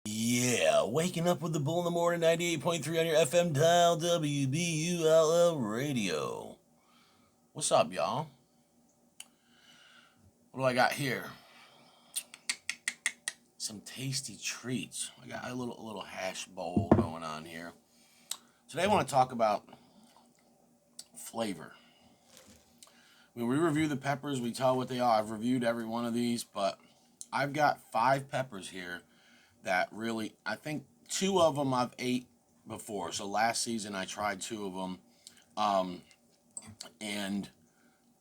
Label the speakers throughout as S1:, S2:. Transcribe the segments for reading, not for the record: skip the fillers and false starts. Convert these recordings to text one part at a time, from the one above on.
S1: Yeah, waking up with the bull in the morning, 98.3 on your FM dial, WBULL radio. What's up, y'all? What do I got here? Some tasty treats. I got a little hash bowl going on here. Today I want to talk about flavor. When we review the peppers, we tell what they are. I've reviewed every one of these, but I've got 5 peppers here that really, I think 2 of them I've ate before. So last season I tried 2 of them, and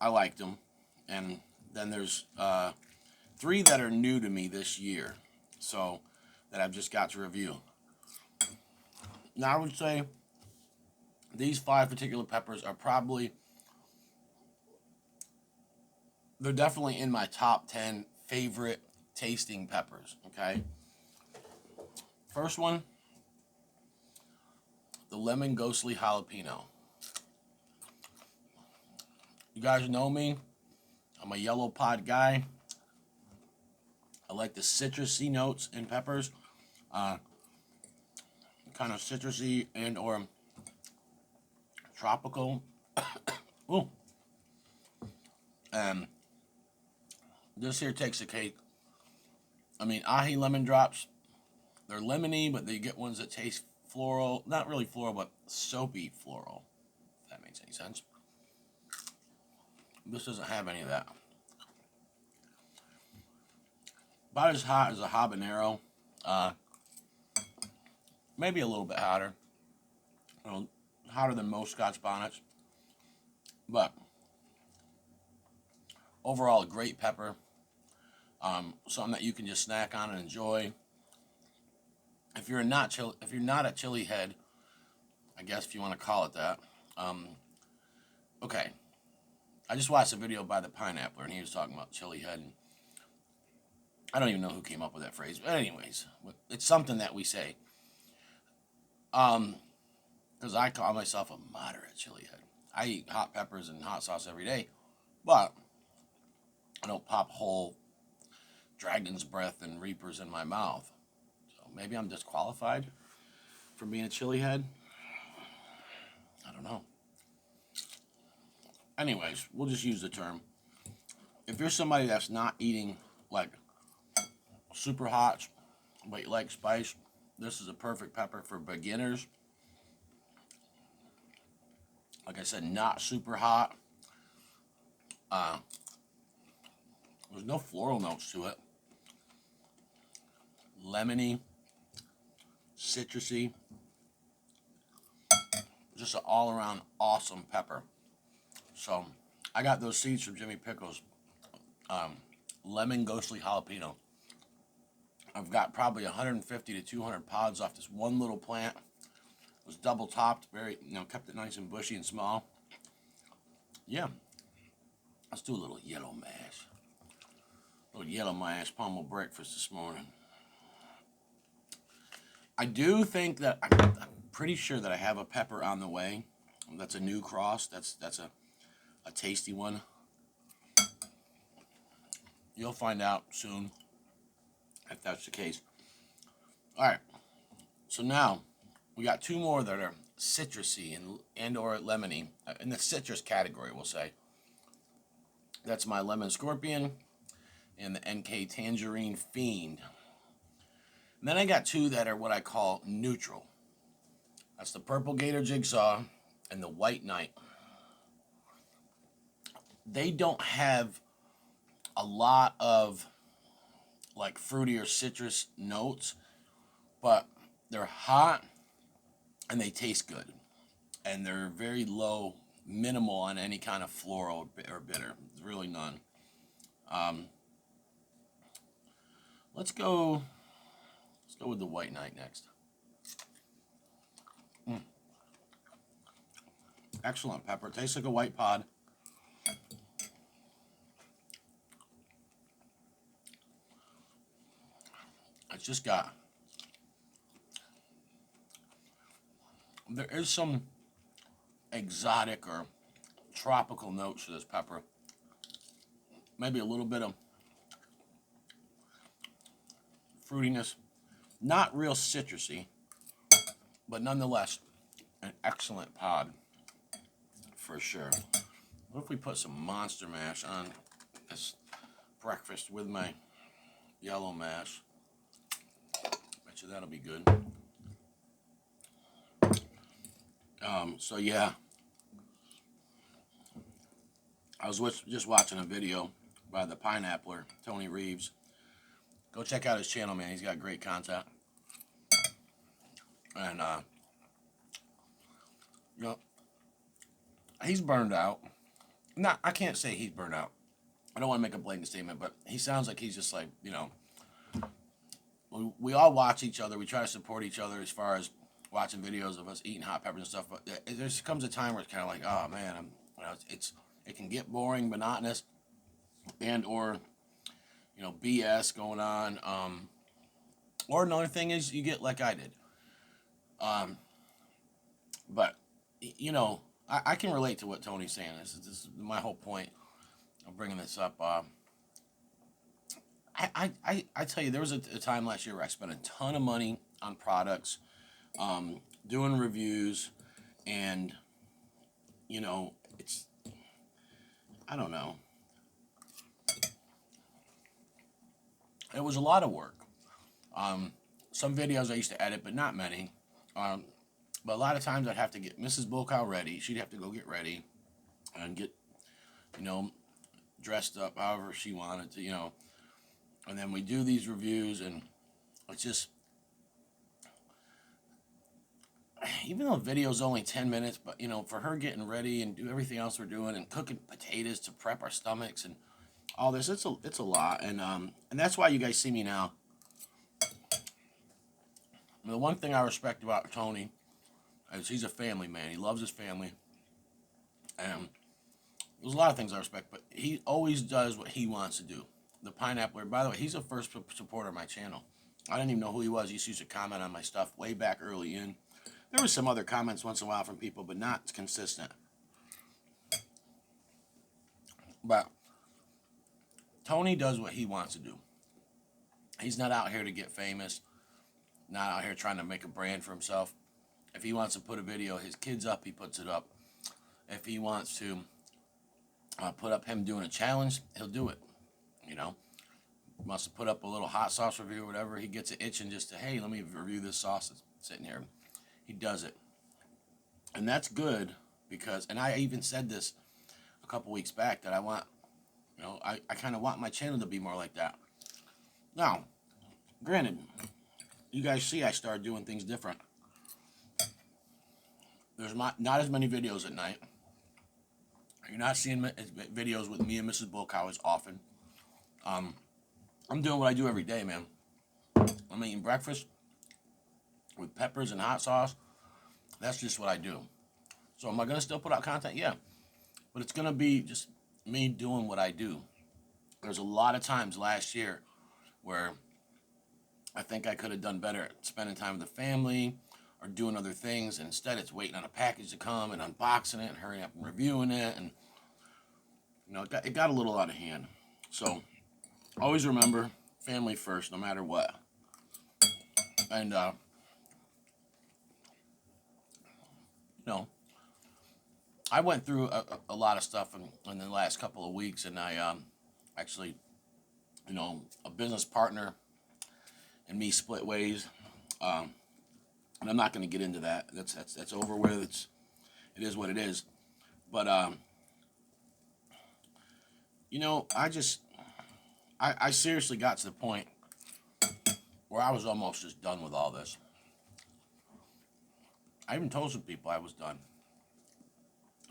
S1: I liked them. And then there's 3 that are new to me this year, so that I've just got to review. Now I would say these 5 particular peppers are they're definitely in my top 10 favorite tasting peppers, okay? First one, the lemon ghostly jalapeno. You guys know me. I'm a yellow pod guy. I like the citrusy notes in peppers. Kind of citrusy and or tropical. Ooh. And this here takes the cake. I mean, ahi lemon drops, they're lemony, but they get ones that taste floral. Not really floral, but soapy floral, if that makes any sense. This doesn't have any of that. About as hot as a habanero. Maybe a little bit hotter. Hotter than most Scotch bonnets. But overall, a great pepper. Something that you can just snack on and enjoy. If you're not a chili head, I guess if you want to call it that. Okay. I just watched a video by the Pineappler, and he was talking about chili head. And I don't even know who came up with that phrase, but anyways, it's something that we say. Because I call myself a moderate chili head. I eat hot peppers and hot sauce every day, but I don't pop whole dragon's breath and reapers in my mouth. So maybe I'm disqualified from being a chili head. I don't know. Anyways, we'll just use the term. If you're somebody that's not eating like super hot, but you like spice, this is a perfect pepper for beginners. Like I said, not super hot. There's no floral notes to it. Lemony, citrusy. Just an all-around awesome pepper. So, I got those seeds from Jimmy Pickles. Lemon ghostly jalapeno. I've got probably 150 to 200 pods off this one little plant. It was double topped, kept it nice and bushy and small. Yeah. Let's do a little yellow mash. A little yellow mash pommel breakfast this morning. I do think that I'm pretty sure that I have a pepper on the way. That's a new cross. That's a tasty one. You'll find out soon if that's the case. All right. So now we got 2 more that are citrusy and or lemony in the citrus category. We'll say that's my lemon scorpion and the NK Tangerine Fiend. And then I got 2 that are what I call neutral. That's the purple Gator Jigsaw and the white Knight. They don't have a lot of like fruity or citrus notes, but they're hot and they taste good. And they're very low, minimal on any kind of floral or bitter. There's really none. Let's go with the white Knight next. Excellent pepper. Tastes like a white pod. It's just got... There is some exotic or tropical notes to this pepper. Maybe a little bit of fruitiness. Not real citrusy, but nonetheless, an excellent pod for sure. What if we put some Monster Mash on this breakfast with my yellow mash? Bet you that'll be good. So yeah, I was just watching a video by the Pineappler, Tony Reeves. Go check out his channel, man. He's got great content. And, you know, he's burned out. I can't say he's burned out. I don't want to make a blatant statement, but he sounds like he's just like, you know, we all watch each other. We try to support each other as far as watching videos of us eating hot peppers and stuff. But there comes a time where it's kind of like, oh man, you know, it can get boring, monotonous, and or you know, BS going on. Or another thing is you get like I did. But you know, I can relate to what Tony's saying. This is my whole point of bringing this up. I tell you, there was a time last year where I spent a ton of money on products, doing reviews, and, you know, I don't know. It was a lot of work. Some videos I used to edit, but not many. But a lot of times I'd have to get Mrs. BullCow ready. She'd have to go get ready and get, you know, dressed up however she wanted to, you know. And then we do these reviews, and it's just, even though the video's only 10 minutes, but, you know, for her getting ready and do everything else we're doing and cooking potatoes to prep our stomachs and all this, it's a lot. And that's why you guys see me now. The one thing I respect about Tony is he's a family man. He loves his family. And there's a lot of things I respect, but he always does what he wants to do. The Pineappler, by the way, he's the first supporter of my channel. I didn't even know who he was. He used to comment on my stuff way back early in. There was some other comments once in a while from people, but not consistent. But Tony does what he wants to do. He's not out here to get famous, not out here trying to make a brand for himself. If he wants to put a video of his kids up, he puts it up. If he wants to put up him doing a challenge, he'll do it. You know, he wants to put up a little hot sauce review or whatever. He gets it itching just to, hey, let me review this sauce that's sitting here. He does it. And that's good because, and I even said this a couple weeks back, that I want, you know, I kind of want my channel to be more like that. Now, granted, you guys see I started doing things different. There's not as many videos at night. You're not seeing videos with me and Mrs. BullCow as often. I'm doing what I do every day, man. I'm eating breakfast with peppers and hot sauce. That's just what I do. So am I going to still put out content? Yeah. But it's going to be just me doing what I do. There's a lot of times last year where I think I could have done better at spending time with the family or doing other things. And instead it's waiting on a package to come and unboxing it and hurrying up and reviewing it. And, you know, it got a little out of hand. So always remember, family first, no matter what. And, you know, I went through a lot of stuff in the last couple of weeks, and I actually, you know, a business partner and me split ways. And I'm not going to get into that. That's over with. It is what it is. But you know, I seriously got to the point where I was almost just done with all this. I even told some people I was done.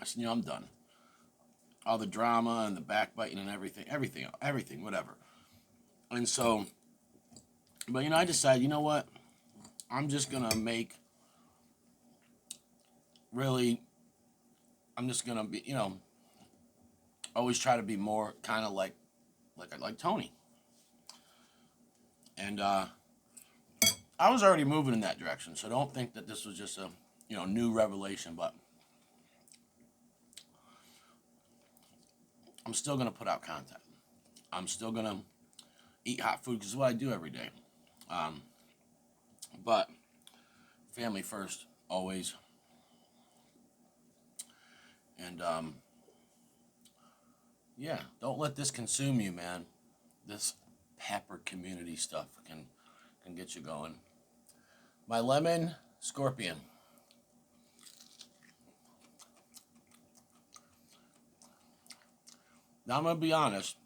S1: I said, you know, I'm done. All the drama and the backbiting and everything, whatever. And so, but you know, I decided, you know what? I'm just gonna I'm just gonna be, you know, always try to be more kind of like Tony. And I was already moving in that direction, so don't think that this was just a, you know, new revelation, but I'm still gonna put out content. I'm still gonna eat hot food because it's what I do every day. But family first, always. And yeah, don't let this consume you, man. This pepper community stuff can get you going. My lemon scorpion. Now I'm gonna be honest.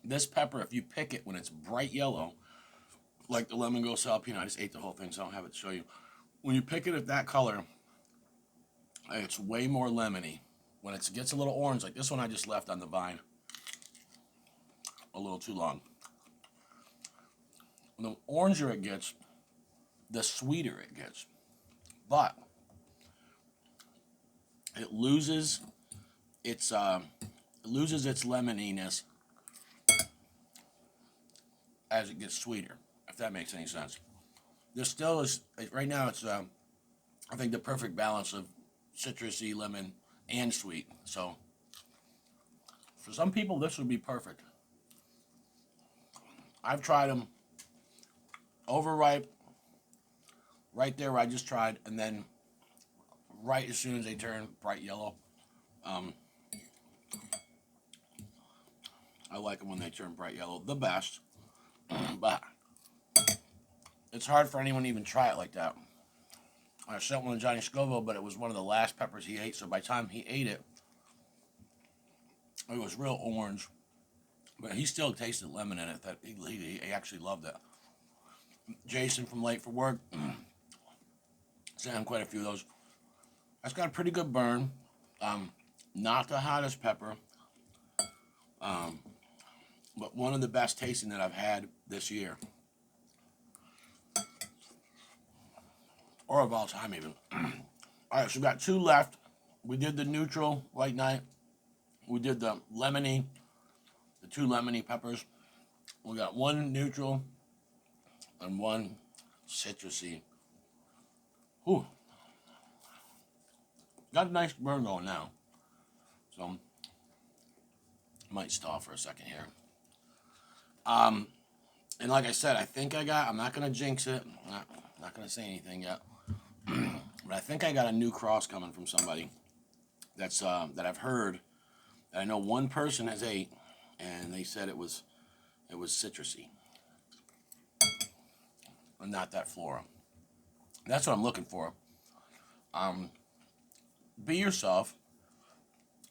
S1: This pepper, if you pick it when it's bright yellow, like the lemon ghost jalapeno, I just ate the whole thing, so I don't have it to show you. When you pick it at that color, it's way more lemony. When it gets a little orange, like this one I just left on the vine a little too long. The oranger it gets, the sweeter it gets. But it loses its lemoniness as it gets sweeter, if that makes any sense. This still is, right now it's I think the perfect balance of citrusy, lemon, and sweet. So for some people this would be perfect. I've tried them overripe, right there where I just tried, and then right as soon as they turn bright yellow. I like them when they turn bright yellow the best. But it's hard for anyone to even try it like that. I sent one to Johnny Scoville, but it was one of the last peppers he ate, so by the time he ate it, it was real orange. But he still tasted lemon in it. That he actually loved it. Jason from Late for Work sent him quite a few of those. That's got a pretty good burn. Not the hottest pepper. But one of the best tasting that I've had this year. Or of all time, even. Alright, so we got 2 left. We did the neutral white night. We did the lemony, the 2 lemony peppers. We got 1 neutral and 1 citrusy. Ooh. Got a nice burn going now. So, might stall for a second here. And like I said, I'm not going to jinx it. I'm not going to say anything yet. But I think I got a new cross coming from somebody that I've heard, that I know one person has ate, and they said it was citrusy. And not that floral. That's what I'm looking for. Be yourself.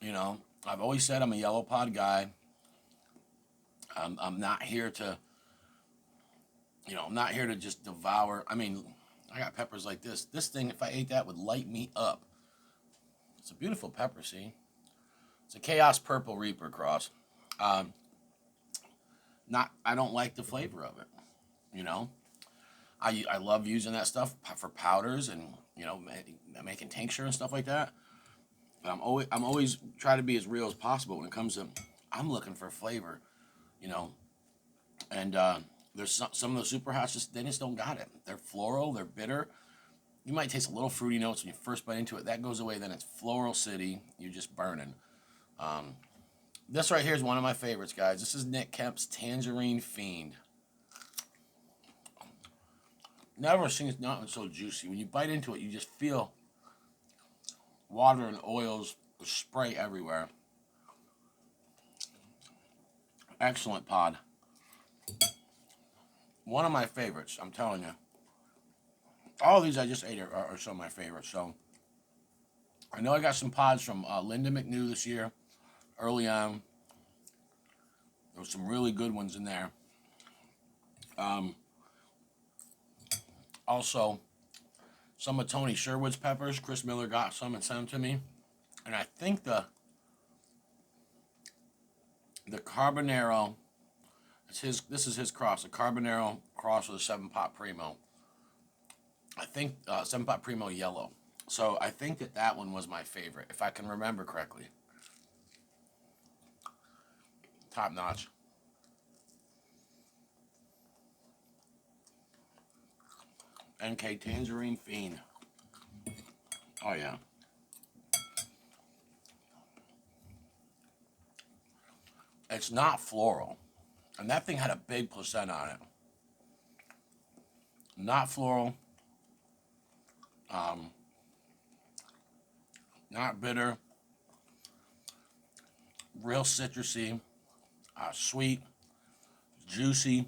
S1: You know, I've always said I'm a yellow pod guy. I'm not here to, I'm not here to just devour. I mean, I got peppers like this. This thing, if I ate that, would light me up. It's a beautiful pepper, see? It's a Chaos Purple Reaper cross. I don't like the flavor of it, I love using that stuff for powders and, making tincture and stuff like that. But I'm always trying to be as real as possible when it comes to, I'm looking for flavor, and there's some of the super hots, they just don't got it. They're floral, they're bitter. You might taste a little fruity notes when you first bite into it. That goes away, then it's floral city. You're just burning. This right here is one of my favorites, guys. This is Nick Kemp's Tangerine Fiend. Never seen nothing so juicy. When you bite into it, you just feel water and oils spray everywhere. Excellent pod. One of my favorites, I'm telling you. All of these I just ate are some of my favorites. So I know I got some pods from Linda McNew this year, early on. There was some really good ones in there. Also, some of Tony Sherwood's peppers. Chris Miller got some and sent them to me. And I think the Carbonero, this is his cross, a Carbonero cross with a 7-pot Primo. I think 7-pot Primo yellow. So I think that one was my favorite, if I can remember correctly. Top notch. NK Tangerine Fiend. Oh yeah. It's not floral. And that thing had a big % on it. Not floral. Um, Not bitter. Real citrusy. Sweet. Juicy.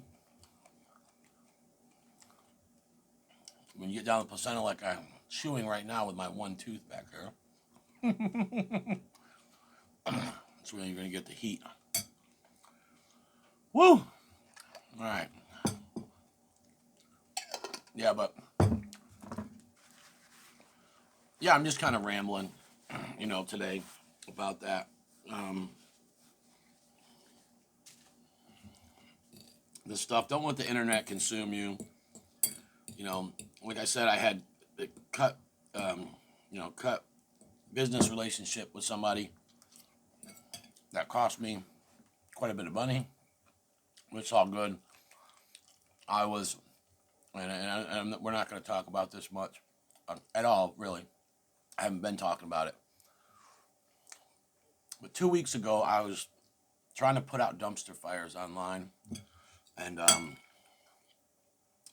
S1: When you get down the placenta like I'm chewing right now with my one tooth back there, that's when you're going to get the heat. Woo! All right. Yeah, but yeah, I'm just kind of rambling, today about that. This stuff. Don't let the internet consume you. Like I said, I had cut, cut business relationship with somebody that cost me quite a bit of money. It's all good. I was, and we're not going to talk about this much at all, really. I haven't been talking about it. But 2 weeks ago, I was trying to put out dumpster fires online, and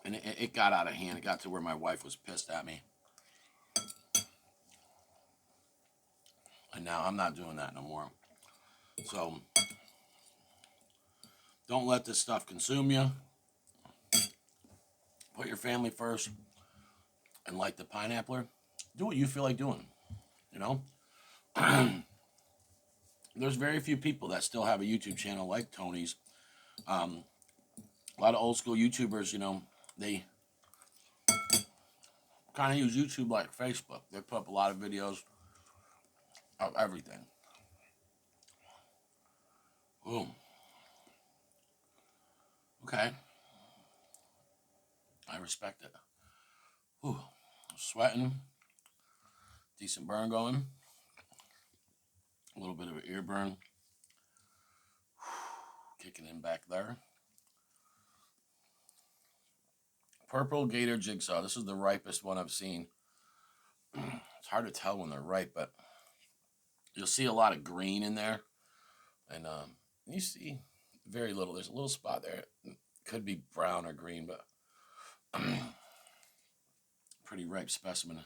S1: it got out of hand. It got to where my wife was pissed at me, and now I'm not doing that no more. So don't let this stuff consume you. Put your family first, and like the pineappler, do what you feel like doing. You know, there's very few people that still have a YouTube channel like Tony's. A lot of old school YouTubers, they kind of use YouTube like Facebook. They put up a lot of videos of everything. Ooh. Okay. I respect it. Ooh. Sweating. Decent burn going. A little bit of an ear burn. Kicking in back there. Purple Gator Jigsaw. This is the ripest one I've seen. It's hard to tell when they're ripe, but you'll see a lot of green in there. And you see very little. There's a little spot there. It could be brown or green, but pretty ripe specimen.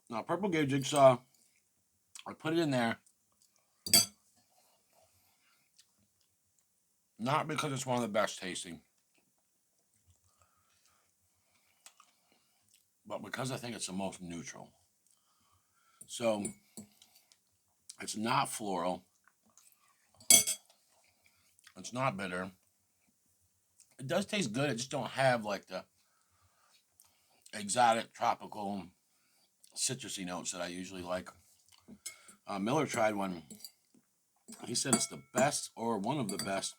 S1: Now, Purple Gator Jigsaw, I put it in there not because it's one of the best tasting, but because I think it's the most neutral. So, it's not floral. It's not bitter. It does taste good. It just don't have like the exotic tropical citrusy notes that I usually like. Miller tried one. He said it's the best or one of the best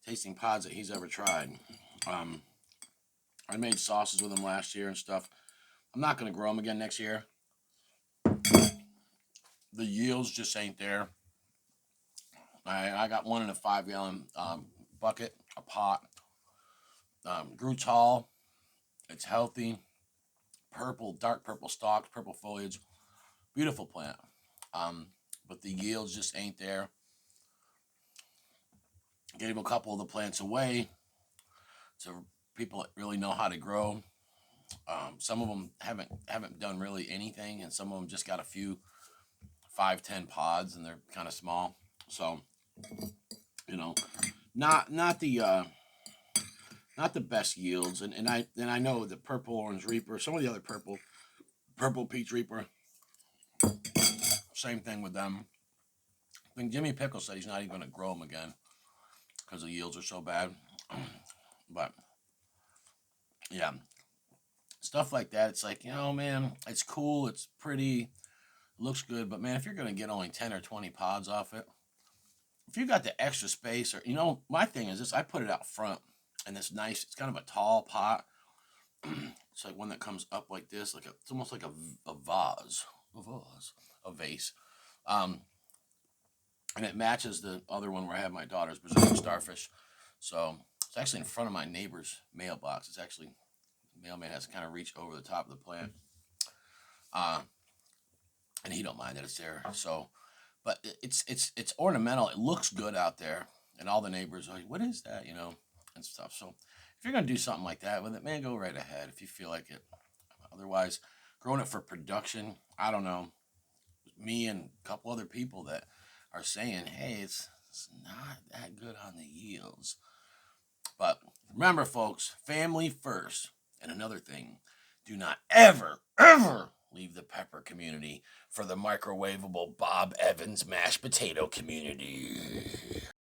S1: tasting pods that he's ever tried. I made sauces with him last year and stuff. I'm not going to grow them again next year. The yields just ain't there. I got one in a 5-gallon bucket, a pot. Grew tall. It's healthy. Purple, dark purple stalks, purple foliage. Beautiful plant. But the yields just ain't there. Gave a couple of the plants away to people that really know how to grow. Some of them haven't done really anything, and some of them just got a few 5-10 pods, and they're kind of small. So, not the best yields. And I know the purple orange reaper, some of the other purple peach reaper, same thing with them. I think Jimmy Pickle said he's not even going to grow them again because the yields are so bad. But yeah, stuff like that. It's like, man, it's cool, it's pretty, looks good, but man, if you're going to get only 10 or 20 pods off it, if you got the extra space, or my thing is this: I put it out front, and it's nice. It's kind of a tall pot. It's like one that comes up like this, it's almost like a vase, a vase, and it matches the other one where I have my daughter's Brazilian starfish. So it's actually in front of my neighbor's mailbox. It's actually, the mailman has to kind of reach over the top of the plant, and he don't mind that it's there. So But it's ornamental. It looks good out there, and all the neighbors are like, "What is that?" You know, and stuff. So if you're gonna do something like that with it, man, go right ahead if you feel like it. Otherwise, growing it for production, I don't know. Me and a couple other people that are saying, "Hey, it's not that good on the yields." But remember, folks, family first. And another thing, do not ever, ever leave the pepper community for the microwavable Bob Evans mashed potato community.